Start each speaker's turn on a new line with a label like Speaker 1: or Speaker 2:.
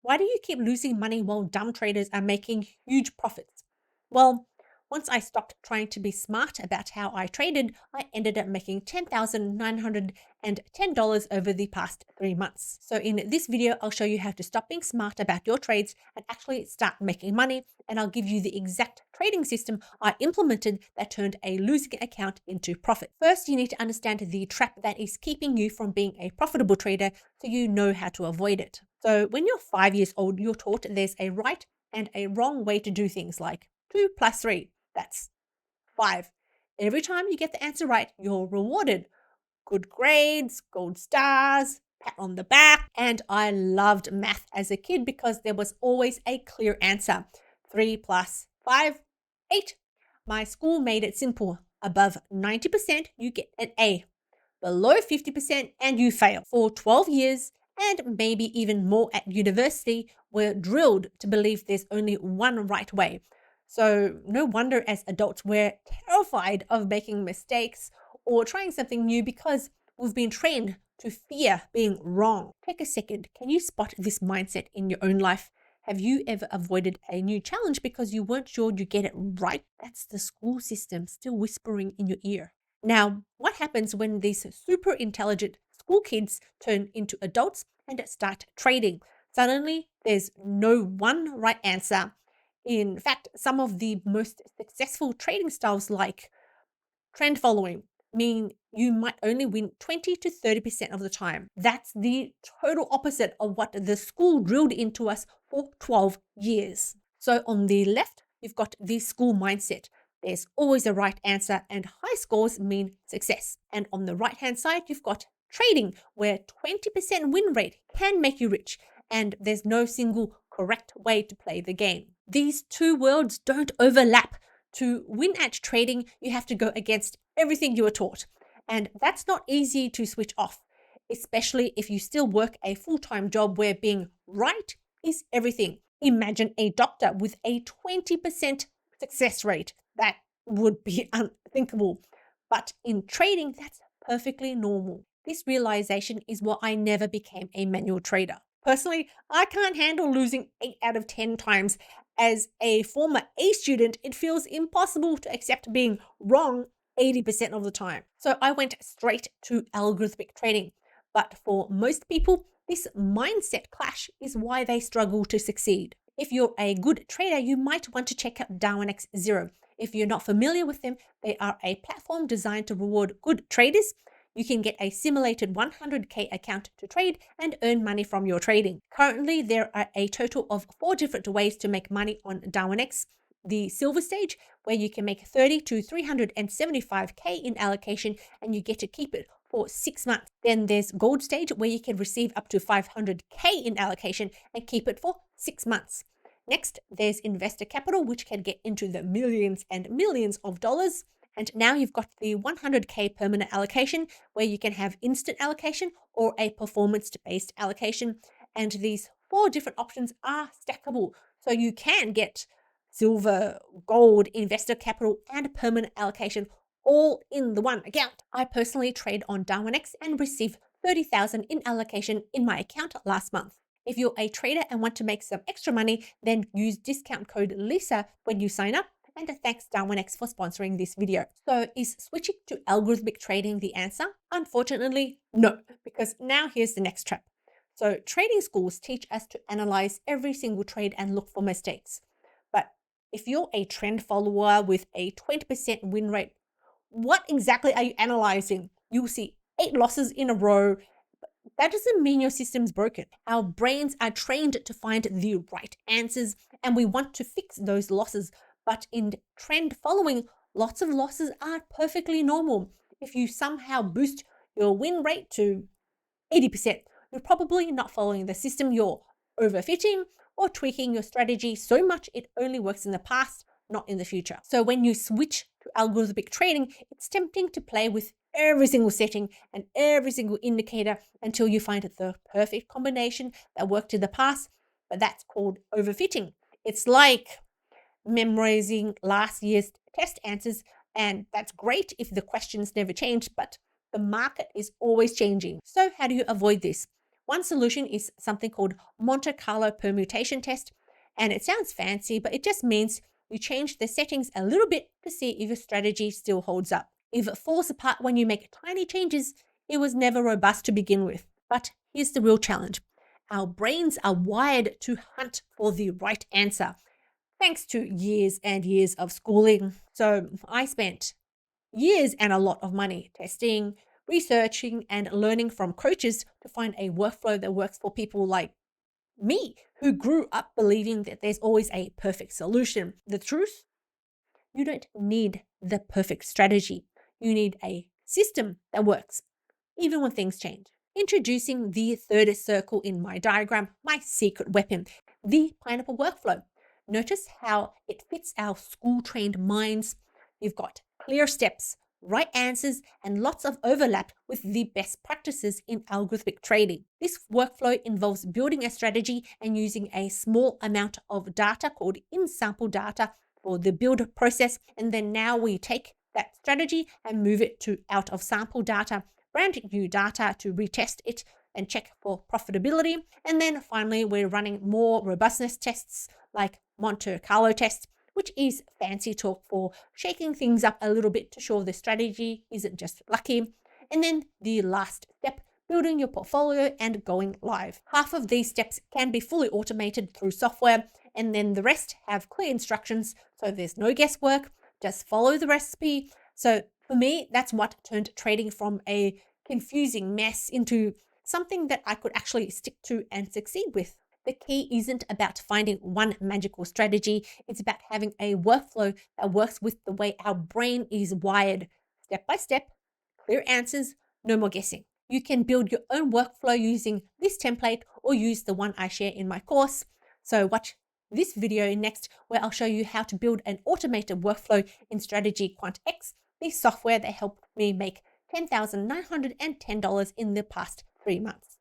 Speaker 1: Why do you keep losing money while dumb traders are making huge profits? Well, once I stopped trying to be smart about how I traded, I ended up making $10,910 over the past 3 months. So in this video, I'll show you how to stop being smart about your trades and actually start making money. And I'll give you the exact trading system I implemented that turned a losing account into profit. First, you need to understand the trap that is keeping you from being a profitable trader so you know how to avoid it. So when you're 5 years old, you're taught there's a right and a wrong way to do things, like 2 plus 3. That's 5. Every time you get the answer right, you're rewarded. Good grades, gold stars, pat on the back. And I loved math as a kid because there was always a clear answer. 3 plus 5, 8. My school made it simple. Above 90%, you get an A. Below 50%, and you fail. For 12 years, and maybe even more at university, we're drilled to believe there's only one right way. So no wonder as adults we're terrified of making mistakes or trying something new because we've been trained to fear being wrong. Take a second. Can you spot this mindset in your own life? Have you ever avoided a new challenge because you weren't sure you get it right? That's the school system still whispering in your ear. Now, what happens when these super intelligent school kids turn into adults and start trading? Suddenly, there's no one right answer. In fact, some of the most successful trading styles, like trend following, mean you might only win 20 to 30% of the time. That's the total opposite of what the school drilled into us for 12 years. So on the left, you've got the school mindset. There's always a right answer, and high scores mean success. And on the right-hand side, you've got trading, where 20% win rate can make you rich, and there's no single correct way to play the game. These two worlds don't overlap. To win at trading, you have to go against everything you were taught. And that's not easy to switch off, especially if you still work a full-time job where being right is everything. Imagine a doctor with a 20% success rate. That would be unthinkable. But in trading, that's perfectly normal. This realization is why I never became a manual trader. Personally, I can't handle losing 8 out of 10 times. As a former A student, it feels impossible to accept being wrong 80% of the time. So I went straight to algorithmic trading. But for most people, this mindset clash is why they struggle to succeed. If you're a good trader, you might want to check out DarwinX Zero. If you're not familiar with them, they are a platform designed to reward good traders. You can get a simulated 100K account to trade and earn money from your trading. Currently, there are a total of 4 different ways to make money on DarwinX. The silver stage, where you can make 30 to 375K in allocation and you get to keep it for 6 months. Then there's gold stage, where you can receive up to 500K in allocation and keep it for 6 months. Next, there's investor capital, which can get into the millions and millions of dollars. And now you've got the 100K permanent allocation, where you can have instant allocation or a performance-based allocation. And these 4 different options are stackable. So you can get silver, gold, investor capital, and permanent allocation all in the one account. I personally trade on DarwinX and received 30,000 in allocation in my account last month. If you're a trader and want to make some extra money, then use discount code LISA when you sign up. And thanks DarwinX for sponsoring this video. So is switching to algorithmic trading the answer? Unfortunately, no, because now here's the next trap. So trading schools teach us to analyze every single trade and look for mistakes. But if you're a trend follower with a 20% win rate, what exactly are you analyzing? You'll see 8 losses in a row. That doesn't mean your system's broken. Our brains are trained to find the right answers, and we want to fix those losses. But in trend following, lots of losses are perfectly normal. If you somehow boost your win rate to 80%, you're probably not following the system. You're overfitting or tweaking your strategy so much it only works in the past, not in the future. So when you switch to algorithmic trading, it's tempting to play with every single setting and every single indicator until you find the perfect combination that worked in the past, but that's called overfitting. It's like memorizing last year's test answers, and that's great if the questions never change, but the market is always changing. So how do you avoid this? One solution is something called Monte Carlo permutation test, and it sounds fancy, but it just means you change the settings a little bit to see if your strategy still holds up. If it falls apart when you make tiny changes, it was never robust to begin with. But here's the real challenge. Our brains are wired to hunt for the right answer, thanks to years and years of schooling. So I spent years and a lot of money testing, researching, and learning from coaches to find a workflow that works for people like me, who grew up believing that there's always a perfect solution. The truth, you don't need the perfect strategy. You need a system that works, even when things change. Introducing the third circle in my diagram, my secret weapon, the pineapple workflow. Notice how it fits our school-trained minds. You've got clear steps, right answers, and lots of overlap with the best practices in algorithmic trading. This workflow involves building a strategy and using a small amount of data called in-sample data for the build process. And then now we take that strategy and move it to out of sample data, brand new data to retest it and check for profitability. And then finally, we're running more robustness tests like Monte Carlo test, which is fancy talk for shaking things up a little bit to show the strategy isn't just lucky. And then the last step, building your portfolio and going live. Half of these steps can be fully automated through software, and then the rest have clear instructions, so there's no guesswork, just follow the recipe. So for me, that's what turned trading from a confusing mess into something that I could actually stick to and succeed with. The key isn't about finding one magical strategy. It's about having a workflow that works with the way our brain is wired. Step by step, clear answers, no more guessing. You can build your own workflow using this template or use the one I share in my course. So watch this video next, where I'll show you how to build an automated workflow in Strategy Quant X, the software that helped me make $10,910 in the past 3 months.